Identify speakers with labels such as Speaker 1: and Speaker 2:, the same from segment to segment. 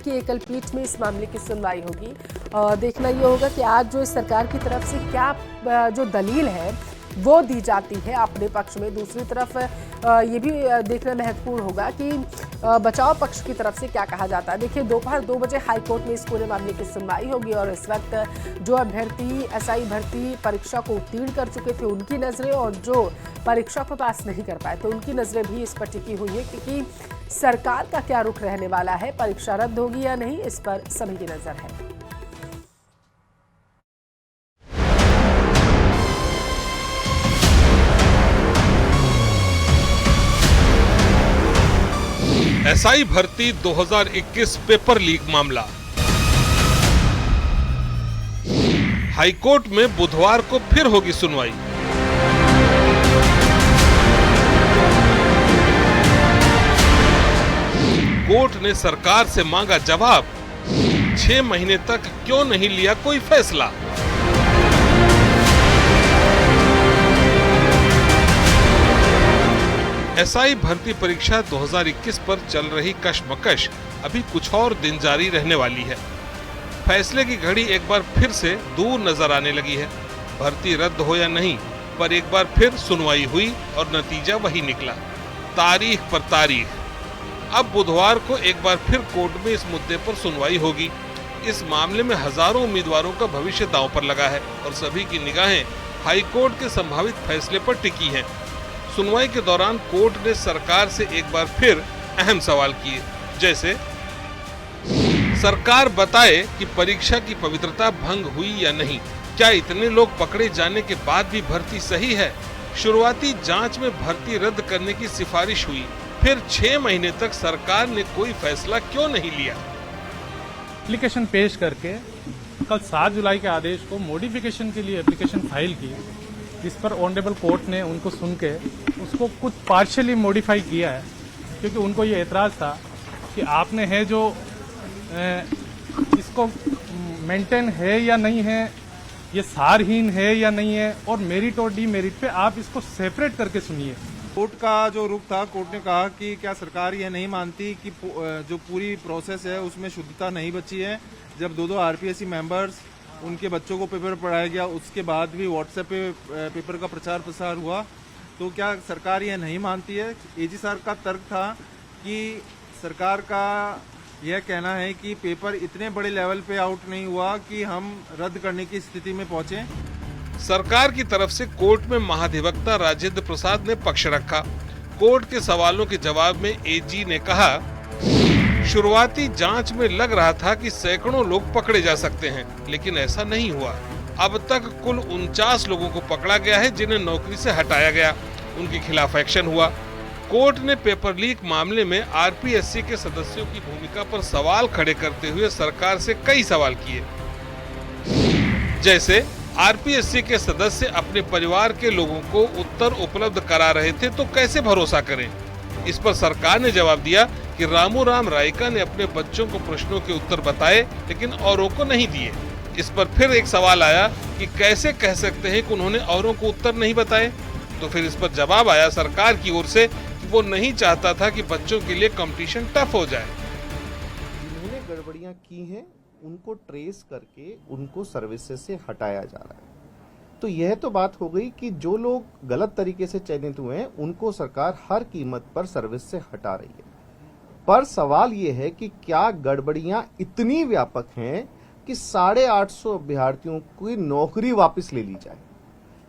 Speaker 1: की एकल पीठ में इस मामले की सुनवाई होगी। देखना ये होगा कि आज जो सरकार की तरफ से क्या जो दलील है वो दी जाती है अपने पक्ष में। दूसरी तरफ ये भी देखना महत्वपूर्ण होगा कि बचाव पक्ष की तरफ से क्या कहा जाता है। देखिए, दोपहर 2 बजे हाईकोर्ट में इस पूरे मामले की सुनवाई होगी और इस वक्त जो अभ्यर्थी एसआई भर्ती परीक्षा को उत्तीर्ण कर चुके थे उनकी नजरें और जो परीक्षा को पास नहीं कर पाए तो उनकी नजरें भी इस पर टिकी हुई है क्योंकि सरकार का क्या रुख रहने वाला है, परीक्षा रद्द होगी या नहीं, इस पर सभी की नजर है।
Speaker 2: एसआई भर्ती 2021 पेपर लीक मामला हाईकोर्ट में बुधवार को फिर होगी सुनवाई। कोर्ट ने सरकार से मांगा जवाब, 6 महीने तक क्यों नहीं लिया कोई फैसला। एसआई भर्ती परीक्षा 2021 पर चल रही कशमकश अभी कुछ और दिन जारी रहने वाली है। फैसले की घड़ी एक बार फिर से दूर नजर आने लगी है। भर्ती रद्द हो या नहीं, पर एक बार फिर सुनवाई हुई और नतीजा वही निकला, तारीख पर तारीख। अब बुधवार को एक बार फिर कोर्ट में इस मुद्दे पर सुनवाई होगी। इस मामले में हजारों उम्मीदवारों का भविष्य दांव पर लगा है और सभी की निगाहें हाईकोर्ट के संभावित फैसले पर टिकी हैं। सुनवाई के दौरान कोर्ट ने सरकार से एक बार फिर अहम सवाल किए, जैसे सरकार बताए कि परीक्षा की पवित्रता भंग हुई या नहीं, क्या इतने लोग पकड़े जाने के बाद भी भर्ती सही है, शुरुआती जांच में भर्ती रद्द करने की सिफारिश हुई, फिर 6 महीने तक सरकार ने कोई फैसला क्यों नहीं लिया।
Speaker 3: एप्लीकेशन पेश करके कल 7 जुलाई के आदेश को मॉडिफिकेशन के लिए एप्लीकेशन फाइल की, जिस पर ऑनरेबल कोर्ट ने उनको सुन के उसको कुछ पार्शियली मॉडिफाई किया है, क्योंकि उनको ये एतराज़ था कि आपने है जो इसको मेंटेन है या नहीं है, ये सारहीन है या नहीं है, और मेरिट और डीमेरिट पे आप इसको सेपरेट करके सुनिए।
Speaker 4: कोर्ट का जो रुख था, कोर्ट ने कहा कि क्या सरकार ये नहीं मानती कि जो पूरी प्रोसेस है उसमें शुद्धता नहीं बची है। जब 2 आरपीएससी मेंबर्स उनके बच्चों को पेपर पढ़ाया गया, उसके बाद भी व्हाट्सएप पे पेपर का प्रचार प्रसार हुआ, तो क्या सरकार ये नहीं मानती है। एजी सर का तर्क था कि सरकार का यह कहना है कि पेपर इतने बड़े लेवल पे आउट नहीं हुआ कि हम रद्द करने की स्थिति में पहुंचे।
Speaker 2: सरकार की तरफ से कोर्ट में महाधिवक्ता राजेंद्र प्रसाद ने पक्ष रखा। कोर्ट के सवालों के जवाब में एजी ने कहा, शुरुआती जांच में लग रहा था कि सैकड़ों लोग पकड़े जा सकते हैं, लेकिन ऐसा नहीं हुआ। अब तक कुल 49 लोगों को पकड़ा गया है जिन्हें नौकरी से हटाया गया, उनके खिलाफ एक्शन हुआ। कोर्ट ने पेपर लीक मामले में आरपीएससी के सदस्यों की भूमिका पर सवाल खड़े करते हुए सरकार से कई सवाल किए, जैसे आरपीएससी के सदस्य अपने परिवार के लोगों को उत्तर उपलब्ध करा रहे थे तो कैसे भरोसा करें। इस पर सरकार ने जवाब दिया कि रामू राम रायका ने अपने बच्चों को प्रश्नों के उत्तर बताए लेकिन औरों को नहीं दिए। इस पर फिर एक सवाल आया कि कैसे कह सकते हैं कि उन्होंने औरों को उत्तर नहीं बताए। तो फिर इस पर जवाब आया सरकार की ओर से कि वो नहीं चाहता था कि बच्चों के लिए कंपटीशन टफ हो जाए।
Speaker 5: जिन्होंने गड़बड़ियां की हैं उनको ट्रेस करके उनको सर्विसेज से हटाया जा रहा है। तो यह तो बात हो गई कि जो लोग गलत तरीके से चयनित हुए हैं उनको सरकार हर कीमत पर सर्विस से हटा रही है। पर सवाल यह है कि क्या गड़बड़ियां इतनी व्यापक हैं कि 850 अभ्यर्थियों की नौकरी वापस ले ली जाए।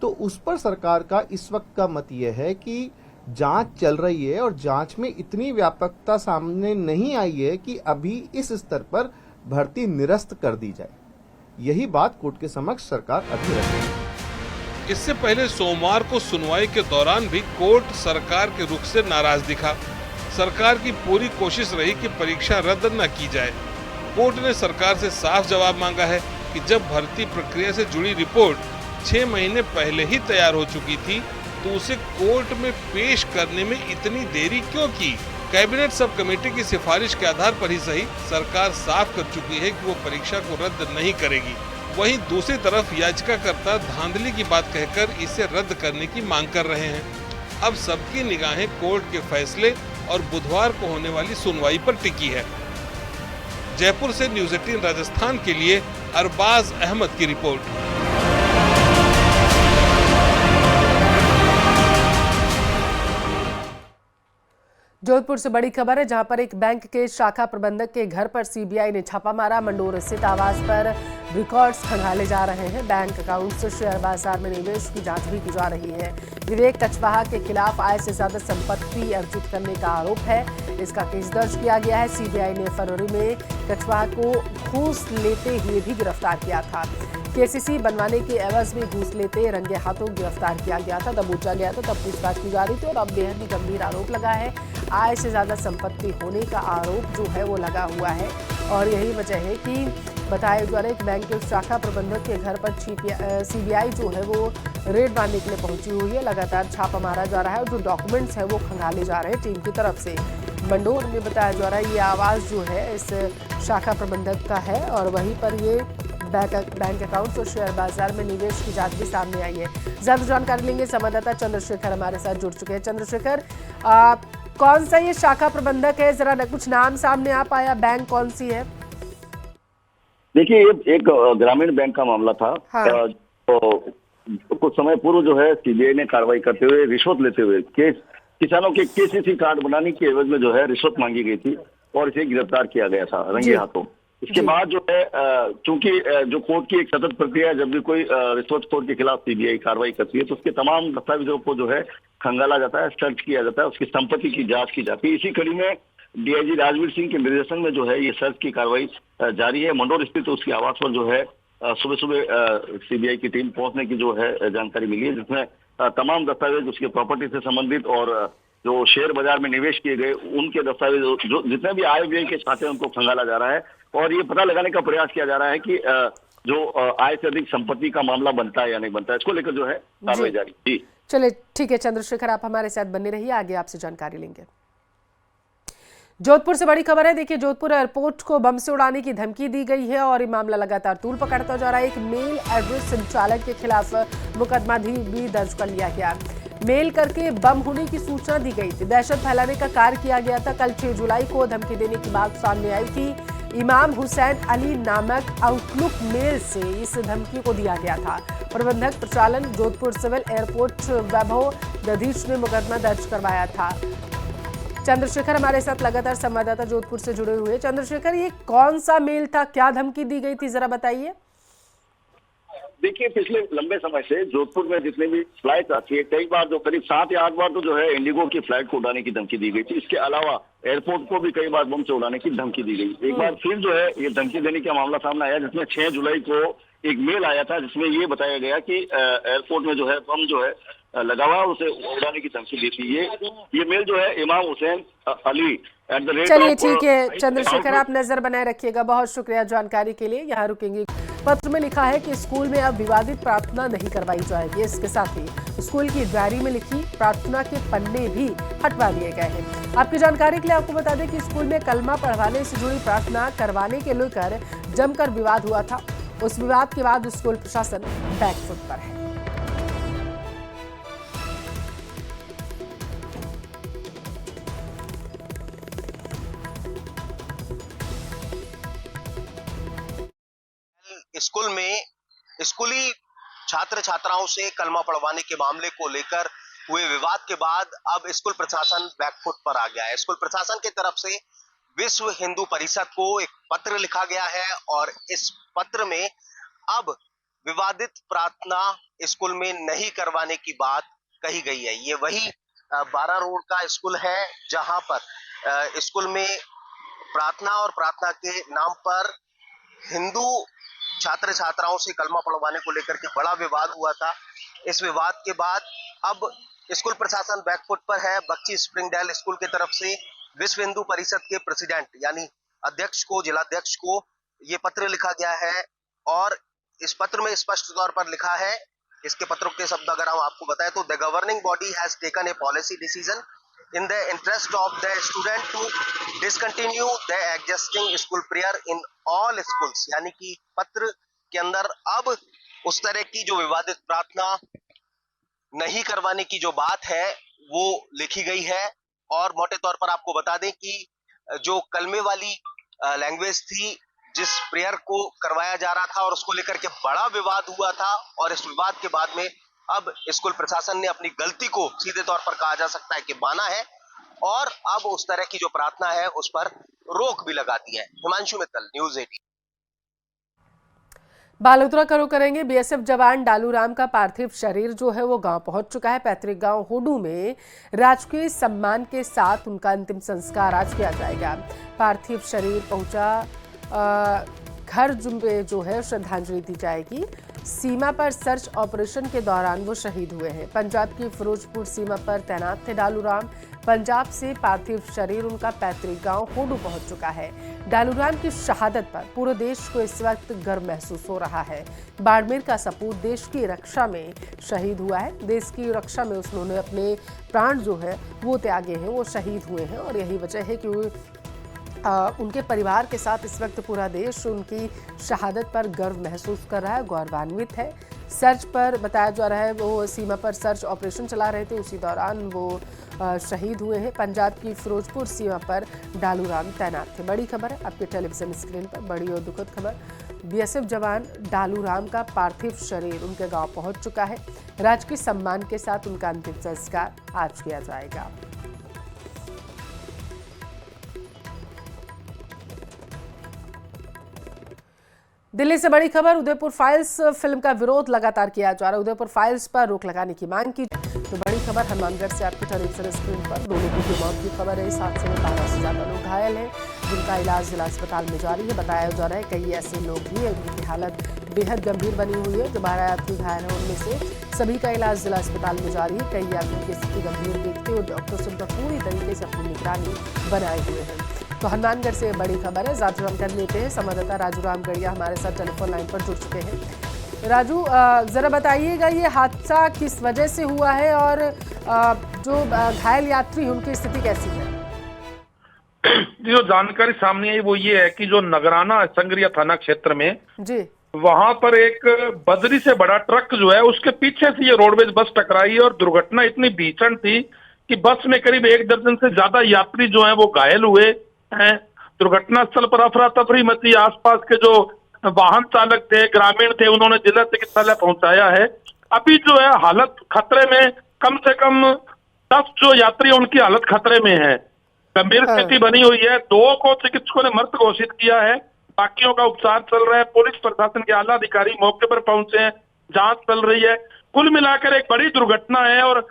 Speaker 5: तो उस पर सरकार का इस वक्त का मत यह है कि जांच चल रही है और जांच में इतनी व्यापकता सामने नहीं आई है कि अभी इस स्तर पर भर्ती निरस्त कर दी जाए। यही बात कोर्ट के समक्ष सरकार अभी रखेगी।
Speaker 2: इससे पहले सोमवार को सुनवाई के दौरान भी कोर्ट सरकार के रुख से नाराज दिखा। सरकार की पूरी कोशिश रही कि परीक्षा रद्द न की जाए। कोर्ट ने सरकार से साफ जवाब मांगा है कि जब भर्ती प्रक्रिया से जुड़ी रिपोर्ट 6 महीने पहले ही तैयार हो चुकी थी तो उसे कोर्ट में पेश करने में इतनी देरी क्यों की। कैबिनेट सब कमेटी की सिफारिश के आधार पर ही सही सरकार साफ कर चुकी है कि वो परीक्षा को रद्द नहीं करेगी। वहीं दूसरी तरफ याचिकाकर्ता धांधली की बात कहकर इसे रद्द करने की मांग कर रहे हैं। अब सबकी निगाहें कोर्ट के फैसले और बुधवार को होने वाली सुनवाई पर टिकी है। जयपुर से न्यूज़ 18 राजस्थान के लिए अरबाज अहमद की रिपोर्ट।
Speaker 1: जोधपुर से बड़ी खबर है, जहां पर एक बैंक के शाखा प्रबंधक के घर पर सीबीआई ने छापा मारा। मंडोर स्थित आवास पर रिकॉर्ड्स खंगाले जा रहे हैं। बैंक अकाउंट से शेयर बाजार में निवेश की जांच भी की जा रही है। विवेक कछवाहा के खिलाफ आय से ज्यादा संपत्ति अर्जित करने का आरोप है। इसका केस दर्ज किया गया है। सीबीआई ने फरवरी में कछवाहा को घूस लेते हुए भी गिरफ्तार किया था। केसीसी बनवाने के एवज में घूस लेते रंगे हाथों गिरफ्तार किया गया था, दबोचा गया था, तब पूछताछ की जा रही थी और अब बेहद ही गंभीर आरोप लगा है। आय से ज्यादा संपत्ति होने का आरोप जो है वो लगा हुआ है और यही वजह है कि बताया जा रहा है कि बैंक के शाखा प्रबंधक के घर पर सीबीआई जो है वो रेड मारने के लिए पहुंची हुई है। लगातार छापा मारा जा रहा है और जो डॉक्यूमेंट्स है वो खंगाले जा रहे हैं टीम की तरफ से। मंडोर में बताया जा रहा है ये आवास जो है इस शाखा प्रबंधक का है और वहीं पर ये बैंक अकाउंट्स और शेयर बाजार में निवेश की जांच भी सामने आई है। ज्यादा जानकारी लेंगे, संवाददाता चंद्रशेखर हमारे साथ जुड़ चुके हैं। चंद्रशेखर, कौन सा ये शाखा प्रबंधक है, जरा कुछ नाम सामने आ पाया, बैंक कौन सी है?
Speaker 6: देखिए, ये एक ग्रामीण बैंक का मामला था।
Speaker 1: हाँ।
Speaker 6: तो कुछ समय पूर्व जो है सीबीआई ने कार्रवाई करते हुए रिश्वत लेते हुए किसानों के केसीसी कार्ड बनाने के एवज में जो है रिश्वत मांगी गई थी और इसे गिरफ्तार किया गया था रंगे हाथों। इसके बाद जो है चूंकि जो कोर्ट की एक सतत प्रक्रिया है, जब भी कोई रिश्वतखोर के खिलाफ सीबीआई कार्रवाई करती है तो उसके तमाम दस्तावेजों को जो है खंगाला जाता है, सर्च किया जाता है, उसकी संपत्ति की जांच की जाती है। इसी कड़ी में डीआईजी राजवीर सिंह के निर्देशन में जो है ये सर्च की कार्रवाई जारी है। मंडोर स्थित उसके आवास पर जो है सुबह सुबह सीबीआई की टीम पहुंचने की जो है जानकारी मिली है, जिसमें तमाम दस्तावेज उसके प्रॉपर्टी से संबंधित और जो शेयर बाजार में निवेश किए गए उनके दस्तावेज, जो जितने भी आय व्यय के खाते हैं उनको खंगाला जा रहा है और ये पता लगाने का प्रयास किया जा रहा है कि जो आय से अधिक संपत्ति का मामला बनता है या नहीं बनता है। इसको लेकर जो है कार्रवाई जारी। जी
Speaker 1: चलिए ठीक है चंद्रशेखर, आप हमारे साथ बने रहिए, आगे आपसे जानकारी लेंगे। जोधपुर से बड़ी खबर है, देखिए जोधपुर एयरपोर्ट को बम से उड़ाने की धमकी दी गई है और ये मामला लगातार तूल पकड़ता जा रहा है। एक मेल एड्रेस संचालक के खिलाफ मुकदमा भी दर्ज कर लिया गया। मेल करके बम होने की सूचना दी गई थी, दहशत फैलाने का कार्य किया गया था। कल 6 जुलाई को धमकी देने की बात सामने आई थी। इमाम हुसैन अली नामक आउटलुक मेल से इस धमकी को दिया गया था। प्रबंधक प्रचालन जोधपुर सिविल एयरपोर्ट वैभव दधीच ने मुकदमा दर्ज करवाया था। चंद्रशेखर हमारे साथ लगातार संवाददाता जोधपुर से जुड़े हुए। चंद्रशेखर, ये कौन सा मेल था, क्या धमकी दी गई थी, जरा बताइए।
Speaker 6: देखिए, पिछले लंबे समय से जोधपुर में जितने भी फ्लाइट आती है, कई बार जो करीब 7 या 8 बार तो जो है इंडिगो की फ्लाइट को उड़ाने की धमकी दी गई थी। इसके अलावा एयरपोर्ट को भी कई बार बम से उड़ाने की धमकी दी गई। एक बार फिर जो है ये धमकी देने का मामला सामने आया, जिसमें 6 जुलाई को एक मेल आया था जिसमें ये बताया गया कि एयरपोर्ट में जो है बम जो है लगा हुआ, उसे उड़ाने की धमकी दी थी। ये मेल जो है इमाम हुसैन अली
Speaker 1: चलिए ठीक है चंद्रशेखर, आप नजर बनाए रखिएगा। बहुत शुक्रिया जानकारी के लिए। यहाँ रुकेंगे। पत्र में लिखा है कि स्कूल में अब विवादित प्रार्थना नहीं करवाई जाएगी। इसके साथ ही स्कूल की डायरी में लिखी प्रार्थना के पन्ने भी हटवा दिए गए हैं। आपकी जानकारी के लिए आपको बता दें कि स्कूल में कलमा पढ़वाने से जुड़ी प्रार्थना करवाने के लेकर जमकर विवाद हुआ था। उस विवाद के बाद स्कूल प्रशासन बैकफुट पर है।
Speaker 7: स्कूल में स्कूली छात्र छात्राओं से कलमा पढ़वाने के मामले को लेकर हुए विवाद के बाद अब स्कूल प्रशासन बैकफुट पर आ गया है। स्कूल प्रशासन की तरफ से विश्व हिंदू परिषद को एक पत्र लिखा गया है और इस पत्र में अब विवादित प्रार्थना स्कूल में नहीं करवाने की बात कही गई है। ये वही 12 रोड का स्कूल है जहां पर स्कूल में प्रार्थना और प्रार्थना के नाम पर हिंदू छात्र छात्राओं से कलमा पढ़वाने को लेकर के बड़ा विवाद हुआ था। इस विवाद के बाद अब स्कूल प्रशासन बैकफुट पर है। बख्शी स्प्रिंगडेल स्कूल की तरफ से विश्व हिंदू परिषद के प्रेसिडेंट यानी अध्यक्ष को, जिलाध्यक्ष को ये पत्र लिखा गया है और इस पत्र में स्पष्ट तौर पर लिखा है, इसके पत्रों के शब्द अगर हम आपको बताएं तो the governing body has taken a policy decision in the interest of the student to discontinue the existing school prayer in all schools। यानी कि पत्र के अंदर अब उस तरह की जो विवादित प्रार्थना नहीं करवाने की जो बात है वो लिखी गई है। और मोटे तौर पर आपको बता दें कि जो कलमे वाली लैंग्वेज थी जिस प्रेयर को करवाया जा रहा था और उसको लेकर के बड़ा विवाद हुआ था। और इस विवाद के बाद में अब स्कूल प्रशासन ने अपनी गलती को सीधे तौर पर कहा जा सकता है कि माना है और अब उस तरह की जो प्रार्थना है उस पर रोक भी लगा दी है। हिमांशु मित्तल, न्यूज़ 18।
Speaker 1: बालोतरा का रुख करेंगे। बीएसएफ जवान डालूराम का पार्थिव शरीर जो है वो गांव पहुंच चुका है। पैतृक गांव होडू में राजकीय सम्मान के साथ उनका अंतिम संस्कार आज किया जाएगा। पार्थिव शरीर पहुंचा घर जुम्बे जो है श्रद्धांजलि दी जाएगी। सीमा पर सर्च ऑपरेशन के दौरान वो शहीद हुए हैं। पंजाब की फिरोजपुर सीमा पर तैनात थे डालूराम। पंजाब से पार्थिव शरीर उनका पैतृक गांव होडू पहुंच चुका है। डालूराम की शहादत पर पूरे देश को इस वक्त गर्व महसूस हो रहा है। बाड़मेर का सपूत देश की रक्षा में शहीद हुआ है। देश की रक्षा में उन्होंने अपने प्राण जो है वो त्यागे हैं, वो शहीद हुए हैं और यही वजह है कि उनके परिवार के साथ इस वक्त पूरा देश उनकी शहादत पर गर्व महसूस कर रहा है, गौरवान्वित है। सर्च पर बताया जा रहा है वो सीमा पर सर्च ऑपरेशन चला रहे थे, उसी दौरान वो शहीद हुए हैं। पंजाब की फिरोजपुर सीमा पर डालूराम तैनात थे। बड़ी खबर है आपके टेलीविजन स्क्रीन पर, बड़ी और दुखद खबर। बीएसएफ जवान डालूराम का पार्थिव शरीर उनके गांव पहुंच चुका है। राजकीय सम्मान के साथ उनका अंतिम संस्कार आज किया जाएगा। दिल्ली से बड़ी खबर। उदयपुर फाइल्स फिल्म का विरोध लगातार किया जा रहा है। उदयपुर फाइल्स पर रोक लगाने की मांग की। तो बड़ी खबर हनुमानगढ़ से आपके टेलीविजन स्क्रीन पर। 2 लोगों की मौत की खबर है। इस हादसे में 12 से ज्यादा लोग घायल हैं, जिनका इलाज जिला अस्पताल में जारी है। बताया जा रहा है कई ऐसे लोग भी हैं जिनकी हालत बेहद गंभीर बनी हुई है। जो 12 यात्री घायल हैं उनमें से सभी का इलाज जिला अस्पताल में जारी है। कई यात्रियों की स्थिति गंभीर देखते हुए डॉक्टर्स उनका पूरी तरीके से अपनी निगरानी बनाए हुए हैं। तो हनुमानगढ़ से बड़ी खबर है, ज्यादा जानकारी लेते हैं। संवाददाता राजू रामगढ़िया हमारे साथ टेलीफोन लाइन पर जुड़ चुके हैं। राजू, जरा बताइएगा ये हादसा किस वजह से हुआ है और जो घायल यात्री हैं उनकी स्थिति कैसी है?
Speaker 8: जो जानकारी सामने आई वो ये है कि जो नगराना संगरिया थाना क्षेत्र में
Speaker 1: जी
Speaker 8: वहां पर एक बजरी से बड़ा ट्रक जो है उसके पीछे से ये रोडवेज बस टकराई और दुर्घटना इतनी भीषण थी कि बस में करीब 1 दर्जन से ज्यादा यात्री जो है वो घायल हुए हैं। दुर्घटना स्थल पर अफरा तफरी मची। आसपास के जो वाहन चालक थे, ग्रामीण थे, उन्होंने जिला चिकित्सालय पहुंचाया है। अभी जो है हालत खतरे में, कम से कम 10 जो यात्री उनकी हालत खतरे में है, गंभीर स्थिति बनी हुई है। 2 को चिकित्सकों ने मृत घोषित किया है, बाकियों का उपचार चल रहा है। पुलिस प्रशासन के आला अधिकारी मौके पर पहुंचे हैं, जांच चल रही है। कुल मिलाकर एक बड़ी दुर्घटना है और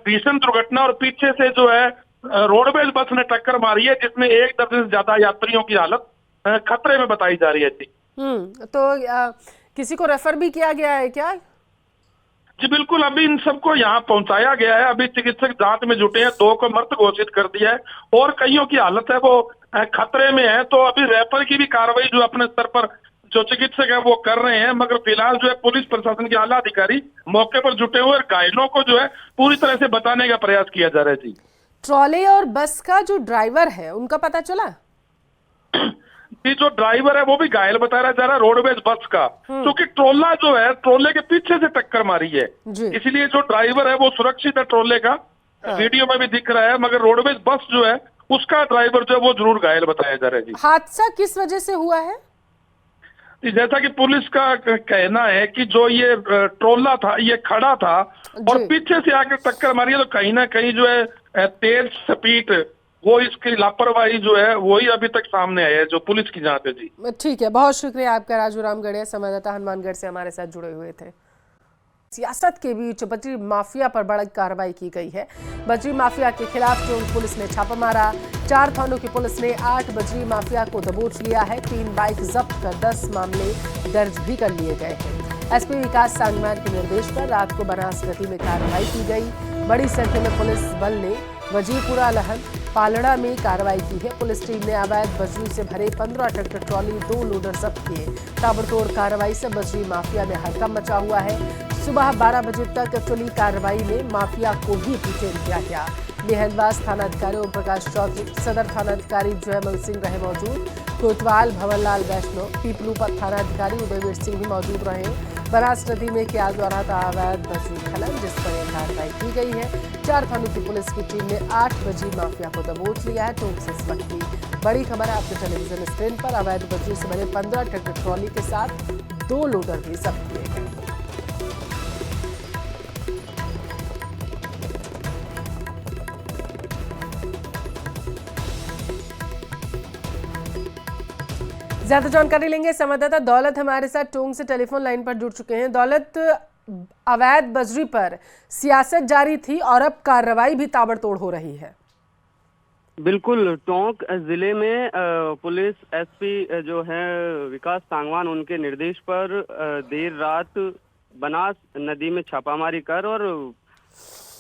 Speaker 8: भीषण दुर्घटना, और पीछे से जो है रोडवेज बस ने टक्कर मारी है जिसमें 1 दर्जन से ज्यादा यात्रियों की हालत खतरे में बताई जा रही है। जी
Speaker 1: तो किसी को रेफर भी किया गया है क्या?
Speaker 8: जी बिल्कुल, अभी इन सबको यहाँ पहुंचाया गया है। अभी चिकित्सक जांच में जुटे हैं। 2 को मृत घोषित कर दिया है और कईयों की हालत है वो खतरे में है। तो अभी रेफर की भी कार्रवाई जो अपने स्तर पर जो चिकित्सक है वो कर रहे हैं, मगर फिलहाल जो है पुलिस प्रशासन के आला अधिकारी मौके पर जुटे हुए और घायलों को जो है पूरी तरह से बचाने का प्रयास किया जा रहा है। जी
Speaker 1: ट्रॉले और बस का जो ड्राइवर है उनका पता चला?
Speaker 8: जी जो ड्राइवर है वो भी घायल बताया जा रहा है, रोडवेज बस का, क्योंकि ट्रोला जो है ट्रोले के पीछे से टक्कर मारी है, इसलिए जो ड्राइवर है वो सुरक्षित है ट्रोले का। वीडियो में भी दिख रहा है, मगर रोडवेज बस जो है उसका ड्राइवर जो है वो जरूर घायल बताया जा रहा है। जी
Speaker 1: हादसा किस वजह से हुआ है?
Speaker 8: जैसा कि पुलिस का कहना है कि जो ये ट्रोला था ये खड़ा था और पीछे से आकर टक्कर मारी है, तो कहीं ना कहीं जो है तेज स्पीड वो इसकी लापरवाही जो है वही अभी तक सामने आया है, जो पुलिस की जांच है। जी
Speaker 1: ठीक है, बहुत शुक्रिया आपका राजू रामगढ़िया, संवाददाता हनुमानगढ़ से हमारे साथ जुड़े हुए थे। सियासत के बीच बजरी माफिया पर बड़ी कार्रवाई की गई है। बजरी माफिया के खिलाफ जो पुलिस ने छापा मारा। 4 थानों की पुलिस ने 8 बजरी माफिया को दबोच लिया है। 3 बाइक जब्त कर 10 मामले दर्ज भी कर लिए गए हैं। एसपी विकास सांगवान के निर्देश पर रात को बनास गति में कार्रवाई की गई। बड़ी संख्या में पुलिस बल ने वजीरपुरा लहन पालड़ा में कार्रवाई की है। पुलिस टीम ने अवैध बजरी से भरे 15 ट्रैक्टर ट्रॉली 2 लोडर जब्त किए। ताबड़तोड़ कार्रवाई से बजरी माफिया में हड़कंप मचा हुआ है। सुबह 12 बजे तक चली कार्रवाई में माफिया को भी डिटेन किया गया। मेहंदवास थानाधिकारी ओम प्रकाश चौधरी, सदर थानाधिकारी जयमल सिंह रहे मौजूद। कोतवाल भवनलाल वैष्णव, पीपलू थानाधिकारी उदयवीर सिंह भी मौजूद रहे। बनास नदी में किया जा रहा था अवैध बजरी खनन, जिस पर यह कार्रवाई की गई है। 4 थानों की पुलिस की टीम ने 8 बजरी माफिया को दबोच लिया है। टोंक से इस वक्त की बड़ी खबर है आपके टेलीविजन स्क्रीन पर। अवैध बजरी से बने 15 ट्रैक्टर ट्रॉली के साथ 2 लोडर भी जब्त किए गए। ज्यादा जानकारी लेंगे संवाददाता दौलत हमारे साथ टोंक से टेलीफोन लाइन पर जुड़ चुके हैं। दौलत, अवैध बजरी पर सियासत जारी थी और अब कार्रवाई भी ताबड़तोड़ हो रही है।
Speaker 9: बिल्कुल, टोंक जिले में पुलिस एसपी जो है विकास सांगवान, उनके निर्देश पर देर रात बनास नदी में छापामारी कर और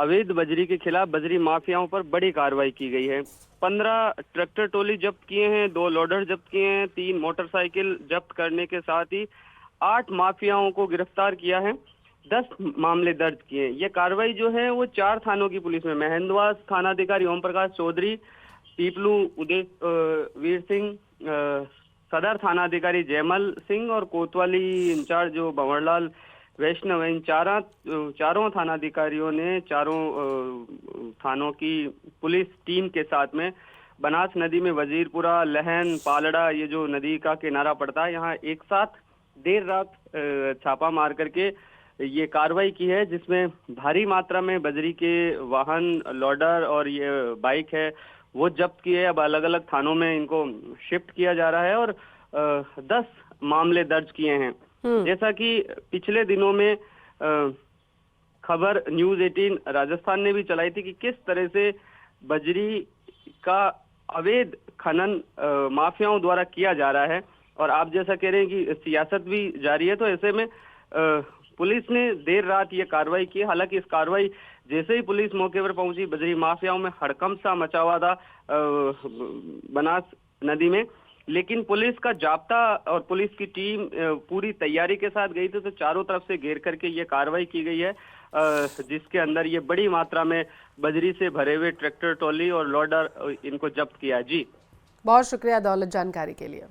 Speaker 9: अवैध बजरी के खिलाफ बजरी माफियाओं पर बड़ी कार्रवाई की गई है। 15 ट्रैक्टर ट्रॉली जब्त किए हैं, 2 लोडर जब्त किए हैं, 3 मोटरसाइकिल जब्त करने के साथ ही 8 माफियाओं को गिरफ्तार किया है, 10 मामले दर्ज किए हैं। ये कार्रवाई जो है वो 4 थानों की पुलिस में महेंद्रवास थानाधिकारी ओम प्रकाश चौधरी, पीपलू उदय वीर सिंह, सदर थानाधिकारी जयमल सिंह और कोतवाली इंचार्ज जो भंवरलाल वैष्णव, इन चारों थानाधिकारियों ने चारों थानों की पुलिस टीम के साथ में बनास नदी में वजीरपुरा, लहन, पालड़ा, ये जो नदी का किनारा पड़ता है, यहाँ एक साथ देर रात छापा मार करके ये कार्रवाई की है, जिसमें भारी मात्रा में बजरी के वाहन, लोडर और ये बाइक है वो जब्त किए। अब अलग अलग थानों में इनको शिफ्ट किया जा रहा है और 10 मामले दर्ज किए हैं। जैसा कि पिछले दिनों में खबर न्यूज़ 18 राजस्थान ने भी चलाई थी कि किस तरह से बजरी का अवैध खनन माफियाओं द्वारा किया जा रहा है, और आप जैसा कह रहे हैं कि सियासत भी जारी है, तो ऐसे में पुलिस ने देर रात ये कार्रवाई की। हालांकि इस कार्रवाई जैसे ही पुलिस मौके पर पहुंची, बजरी माफियाओं में हड़कंप सा मचा हुआ था बनास नदी में, लेकिन पुलिस का जाब्ता और पुलिस की टीम पूरी तैयारी के साथ गई थी, तो चारों तरफ से घेर करके ये कार्रवाई की गई है, जिसके अंदर ये बड़ी मात्रा में बजरी से भरे हुए ट्रैक्टर ट्रॉली और लोडर इनको जब्त किया। जी,
Speaker 1: बहुत शुक्रिया दौलत जानकारी के लिए।